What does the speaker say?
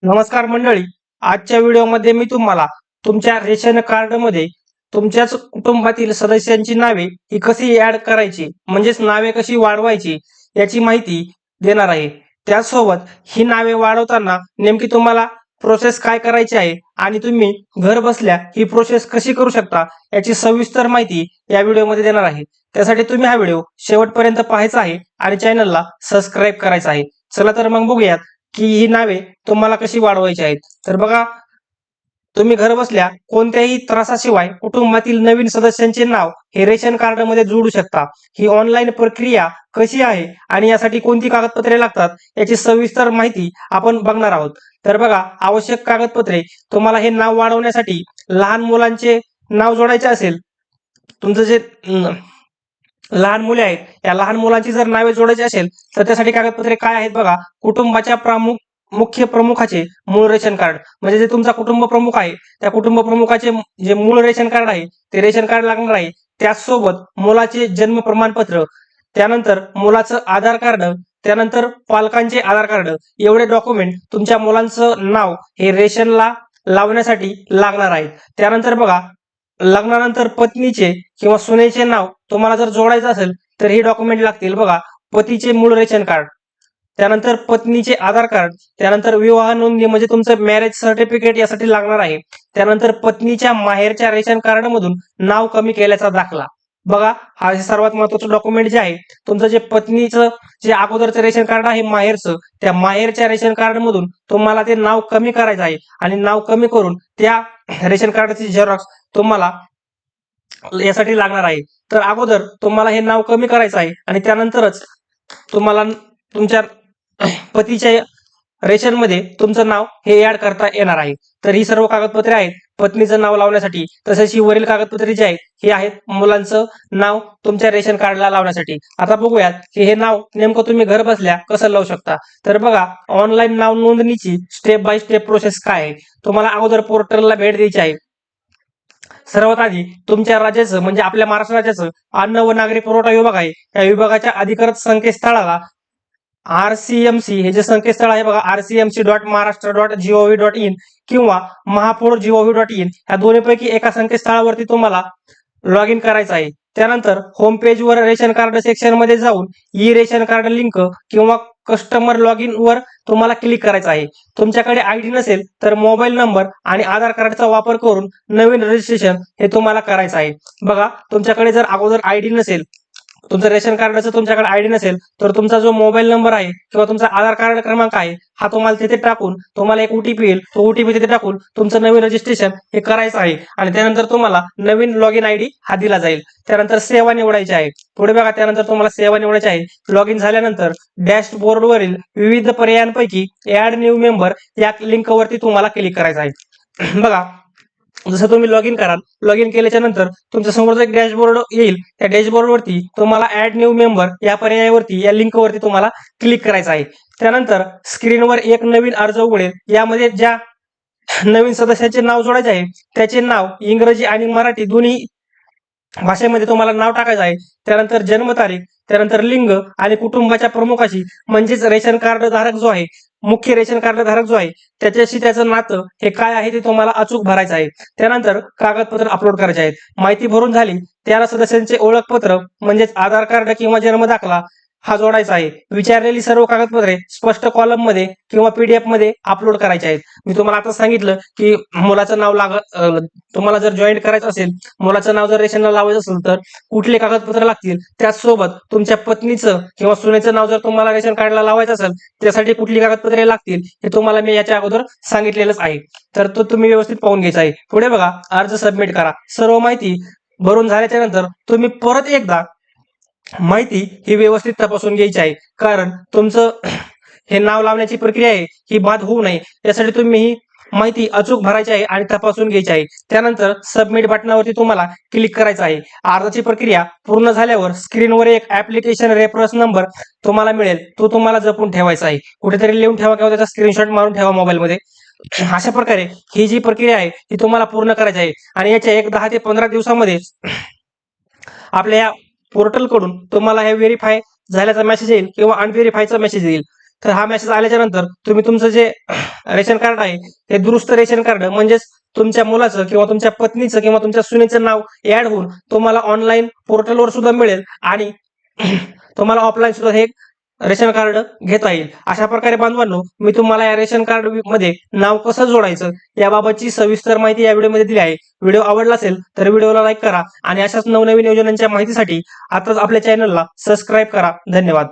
नमस्कार मंडळी. आजच्या व्हिडिओमध्ये मी तुम्हाला तुमच्या रेशन कार्डमध्ये तुमच्याच कुटुंबातील सदस्यांची नावे ही कशी ऍड करायची म्हणजेच नावे कशी वाढवायची याची माहिती देणार आहे. त्याचसोबत ही नावे वाढवताना नेमकी तुम्हाला प्रोसेस काय करायची आहे आणि तुम्ही घर बसल्या ही प्रोसेस कशी करू शकता याची सविस्तर माहिती या व्हिडिओमध्ये देणार आहे. त्यासाठी तुम्ही हा व्हिडिओ शेवटपर्यंत पाहायचा आहे आणि चॅनलला सबस्क्राईब करायचं आहे. चला तर मग बघूयात की ही नावे तुम्हाला कशी वाढवायची आहेत. तर बघा, तुम्ही घर बसल्या कोणत्याही त्रासाशिवाय कुटुंबातील नवीन सदस्यांचे नाव हे रेशन कार्ड मध्ये जोडू शकता. ही ऑनलाईन प्रक्रिया कशी आहे आणि यासाठी कोणती कागदपत्रे लागतात याची सविस्तर माहिती आपण बघणार आहोत. तर बघा, आवश्यक कागदपत्रे तुम्हाला हे नाव वाढवण्यासाठी लहान मुलांचे नाव जोडायचे असेल, तुमचं जे लहान मुले आहेत या लहान मुलांची जर नावे जोडायची असेल तर त्यासाठी कागदपत्रे काय आहेत बघा. कुटुंबाच्या मुख्य प्रमुखाचे मूळ रेशन कार्ड, म्हणजे जे तुमचा कुटुंब प्रमुख आहे त्या कुटुंब प्रमुखाचे जे मूळ रेशन कार्ड आहे ते रेशन कार्ड लागणार आहे. त्याचसोबत मुलाचे जन्म प्रमाणपत्र, त्यानंतर मुलाचं आधार कार्ड, त्यानंतर पालकांचे आधार कार्ड, एवढे डॉक्युमेंट तुमच्या मुलांचं नाव हे रेशनला लावण्यासाठी लागणार आहे. त्यानंतर बघा, लग्नानंतर पत्नीचे किंवा सुनेचे नाव तुम्हाला जर जोडायचं असेल तर हे डॉक्युमेंट लागतील बघा. पतीचे मूळ रेशन कार्ड, त्यानंतर पत्नीचे आधार कार्ड, त्यानंतर विवाह नोंदणी म्हणजे तुमचं मॅरेज सर्टिफिकेट यासाठी लागणार आहे. त्यानंतर पत्नीच्या माहेरच्या रेशन कार्ड मधून नाव कमी केल्याचा दाखला. बघा, हा सर्वात महत्वाचं डॉक्युमेंट जे आहे, तुमचं जे पत्नीचं जे अगोदरचं रेशन कार्ड आहे माहेरचं, त्या माहेरच्या रेशन कार्ड मधून तुम्हाला ते नाव कमी करायचं आहे आणि नाव कमी करून त्या रेशन कार्डची झेरॉक्स तुम्हाला यासाठी लागणार आहे. तर अगोदर तुम्हाला हे नाव कमी करायचं आहे आणि त्यानंतरच तुम्हाला तुमच्या पतीच्या रेशन मध्ये तुमचं नाव हे ऍड करता येणार आहे. तर ही सर्व कागदपत्रे आहेत पत्नीचं नाव लावण्यासाठी. तसेच ही वरील कागदपत्रे जी आहेत ही आहेत मुलांचं नाव तुमच्या रेशन कार्डला लावण्यासाठी. आता बघूयात की हे नाव नेमकं तुम्ही घर बसल्या कसं लावू शकता. तर बघा, ऑनलाईन नाव नोंदणीची स्टेप बाय स्टेप प्रोसेस काय आहे. तुम्हाला अगोदर पोर्टलला भेट द्यायची आहे. सर्वात आधी तुमच्या राज्याचं म्हणजे आपल्या महाराष्ट्र राज्याचं अन्न व नागरी पुरवठा विभाग आहे, या विभागाच्या अधिकृत संकेतस्थळाला आरसीएमसी हे जे संकेतस्थळ आहे बघा, rcmc.महाराष्ट्र.gov.in किंवा महापौर.gov.in या दोन्हीपैकी एका संकेतस्थळावरती तुम्हाला लॉग इन करायचं आहे. त्यानंतर होम पेजवर रेशन कार्ड सेक्शन मध्ये जाऊन ई रेशन कार्ड लिंक किंवा कस्टमर लॉग इन वर तुम्हाला क्लिक करायचं आहे. तुमच्याकडे आयडी नसेल तर मोबाईल नंबर आणि आधार कार्डचा वापर करून नवीन रजिस्ट्रेशन हे तुम्हाला करायचं आहे. बघा, तुमच्याकडे जर अगोदर आयडी नसेल, तुमचं रेशन कार्डाचं तुमच्याकडे आयडी नसेल तर तुमचा जो मोबाईल नंबर आहे किंवा तुमचा आधार कार्ड क्रमांक आहे हा तुम्हाला तिथे टाकून तुम्हाला एक ओटीपी येईल, तो ओटीपी तिथे टाकून तुमचं नवीन रजिस्ट्रेशन हे करायचं आहे आणि त्यानंतर तुम्हाला नवीन लॉग इन आयडी हा दिला जाईल. त्यानंतर सेवा निवडायची आहे. पुढे बघा, त्यानंतर तुम्हाला सेवा निवडायची आहे. लॉग इन झाल्यानंतर डॅशबोर्डवरील विविध पर्यायांपैकी ऍड न्यू मेंबर या लिंकवरती तुम्हाला क्लिक करायचं आहे. बघा, जसं तुम्ही लॉग इन कराल, लॉग इन केल्याच्या नंतर तुमच्या समोर एक डॅशबोर्ड येईल. त्या डॅशबोर्डवरती तुम्हाला ऍड न्यू मेंबर या पर्यायावरती या लिंकवरती तुम्हाला क्लिक करायचं आहे. त्यानंतर स्क्रीनवर एक नवीन अर्ज उघडेल. यामध्ये ज्या नवीन सदस्याचे नाव जोडायचे आहे त्याचे नाव इंग्रजी आणि मराठी दोन्ही भाषेमध्ये तुम्हाला नाव टाकायचं आहे. त्यानंतर जन्मतारीख, त्यानंतर लिंग आणि कुटुंबाच्या प्रमुखाशी म्हणजेच रेशन कार्ड धारक जो आहे, मुख्य रेशन कार्ड धारक जो आहे त्याच्याशी त्याचं नातं हे काय आहे ते तुम्हाला अचूक भरायचं आहे. त्यानंतर कागदपत्र अपलोड करायचे आहेत. माहिती भरून झाली त्याला सदस्यांचे ओळखपत्र म्हणजेच आधार कार्ड किंवा जन्म दाखला हा जोडायचा आहे. विचारलेली सर्व कागदपत्रे स्पष्ट कॉलम मध्ये किंवा पीडीएफ मध्ये अपलोड करायचे आहेत. मी तुम्हाला आता सांगितलं की मुलाचं नाव तुम्हाला जर जॉईन करायचं असेल, मुलाचं नाव जर रेशनला लावायचं असेल तर कुठले कागदपत्र लागतील, त्याचसोबत तुमच्या पत्नीचं किंवा सुनेचं नाव जर तुम्हाला रेशन कार्डला लावायचं असेल त्यासाठी कुठली कागदपत्रे लागतील हे तुम्हाला मी याच्या अगोदर सांगितलेलंच आहे. तर तो तुम्ही व्यवस्थित पाहून घ्यायचा आहे. पुढे बघा, अर्ज सबमिट करा. सर्व माहिती भरून झाल्याच्या नंतर तुम्ही परत एकदा माहिती ही व्यवस्थित तपासून घ्यायची आहे, कारण तुमचं हे नाव लावण्याची प्रक्रिया आहे ही बाद होऊ नये यासाठी तुम्ही ही माहिती अचूक भरायची आहे आणि तपासून घ्यायची आहे. त्यानंतर सबमिट बटनावरती तुम्हाला क्लिक करायचं आहे. अर्जाची प्रक्रिया पूर्ण झाल्यावर स्क्रीनवर एक ऍप्लिकेशन रेफरन्स नंबर तुम्हाला मिळेल, तो तुम्हाला जपून ठेवायचा आहे. कुठेतरी लिहून ठेवा किंवा त्याचा स्क्रीनशॉट मारून ठेवा मोबाईलमध्ये. अशा प्रकारे ही जी प्रक्रिया आहे ही तुम्हाला पूर्ण करायची आहे आणि याच्या 10 ते 15 दिवसामध्ये आपल्या या पोर्टल कडून तुम्हाला हे व्हेरीफाय झाल्याचा मेसेज येईल किंवा अनव्हेरीफायचा मेसेज येईल. तर हा मेसेज आल्याच्या नंतर तुम्ही तुमचं जे रेशन कार्ड आहे ते दुरुस्त रेशन कार्ड म्हणजेच तुमच्या मुलाचं किंवा तुमच्या पत्नीचं किंवा तुमच्या सुनेचं नाव ऍड होऊन तुम्हाला ऑनलाईन पोर्टलवर सुद्धा मिळेल आणि तुम्हाला ऑफलाईन सुद्धा हे रेशन कार्ड घेता येईल. अशा प्रकारे बांधवांनो, मी तुम्हाला या रेशन कार्ड मध्ये नाव कसं जोडायचं याबाबतची सविस्तर माहिती या व्हिडिओमध्ये दिली आहे. व्हिडिओ आवडला असेल तर व्हिडिओला लाईक करा आणि अशाच नवनवीन योजनांच्या माहितीसाठी आताच आपल्या चॅनलला सबस्क्राईब करा. धन्यवाद.